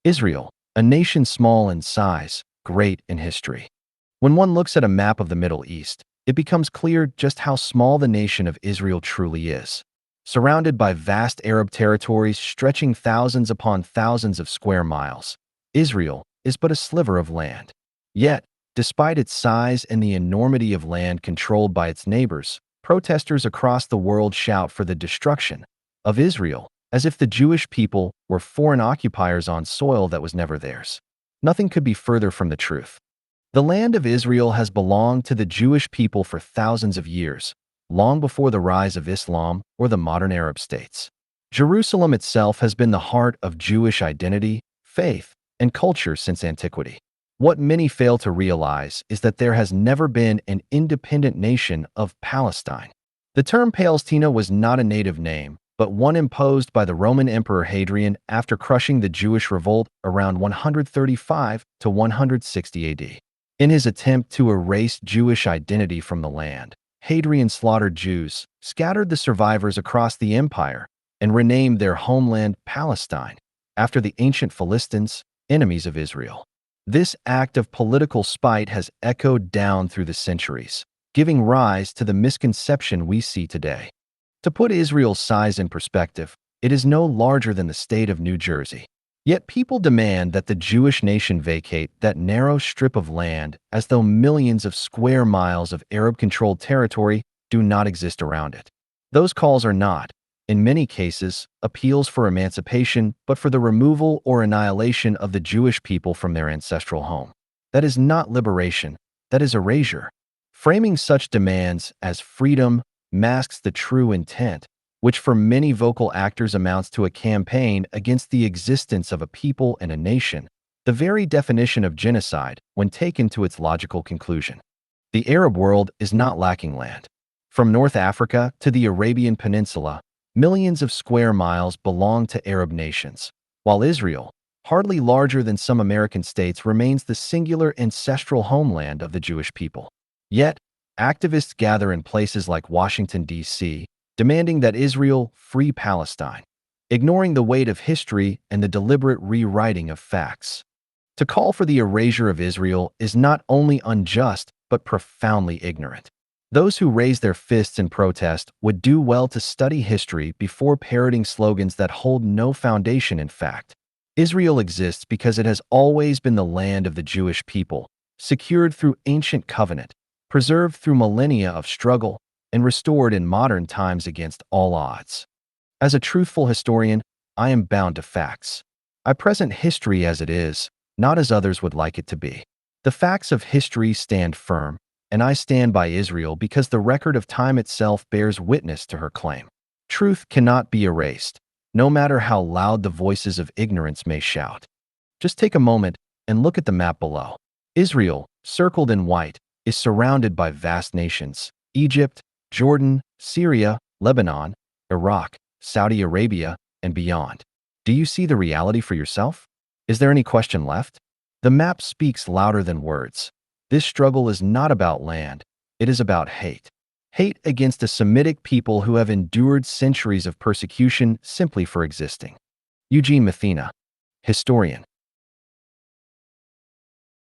Israel, a nation small in size, great in history. When one looks at a map of the Middle East, it becomes clear just how small the nation of Israel truly is. Surrounded by vast Arab territories stretching thousands upon thousands of square miles, Israel is but a sliver of land. Yet, despite its size and the enormity of land controlled by its neighbors, protesters across the world shout for the destruction of Israel, as if the Jewish people were foreign occupiers on soil that was never theirs. Nothing could be further from the truth. The land of Israel has belonged to the Jewish people for thousands of years, long before the rise of Islam or the modern Arab states. Jerusalem itself has been the heart of Jewish identity, faith, and culture since antiquity. What many fail to realize is that there has never been an independent nation of Palestine. The term Palestina was not a native name, but one imposed by the Roman Emperor Hadrian after crushing the Jewish revolt around 135 to 160 AD. In his attempt to erase Jewish identity from the land, Hadrian slaughtered Jews, scattered the survivors across the empire, and renamed their homeland Palestine, after the ancient Philistines, enemies of Israel. This act of political spite has echoed down through the centuries, giving rise to the misconception we see today. To put Israel's size in perspective, it is no larger than the state of New Jersey. Yet people demand that the Jewish nation vacate that narrow strip of land as though millions of square miles of Arab-controlled territory do not exist around it. Those calls are not, in many cases, appeals for emancipation, but for the removal or annihilation of the Jewish people from their ancestral home. That is not liberation, that is erasure. Framing such demands as freedom masks the true intent, which for many vocal actors amounts to a campaign against the existence of a people and a nation, the very definition of genocide when taken to its logical conclusion. The Arab world is not lacking land. From North Africa to the Arabian Peninsula, millions of square miles belong to Arab nations, while Israel, hardly larger than some American states, remains the singular ancestral homeland of the Jewish people. Yet, activists gather in places like Washington, D.C., demanding that Israel free Palestine, ignoring the weight of history and the deliberate rewriting of facts. To call for the erasure of Israel is not only unjust, but profoundly ignorant. Those who raise their fists in protest would do well to study history before parroting slogans that hold no foundation in fact. Israel exists because it has always been the land of the Jewish people, secured through ancient covenant, preserved through millennia of struggle, and restored in modern times against all odds. As a truthful historian, I am bound to facts. I present history as it is, not as others would like it to be. The facts of history stand firm, and I stand by Israel because the record of time itself bears witness to her claim. Truth cannot be erased, no matter how loud the voices of ignorance may shout. Just take a moment and look at the map below. Israel, circled in white, is surrounded by vast nations: Egypt, Jordan, Syria, Lebanon, Iraq, Saudi Arabia, and beyond. Do you see the reality for yourself? Is there any question left? The map speaks louder than words. This struggle is not about land, it is about hate. Hate against a Semitic people who have endured centuries of persecution simply for existing. Eugene Mathena, historian.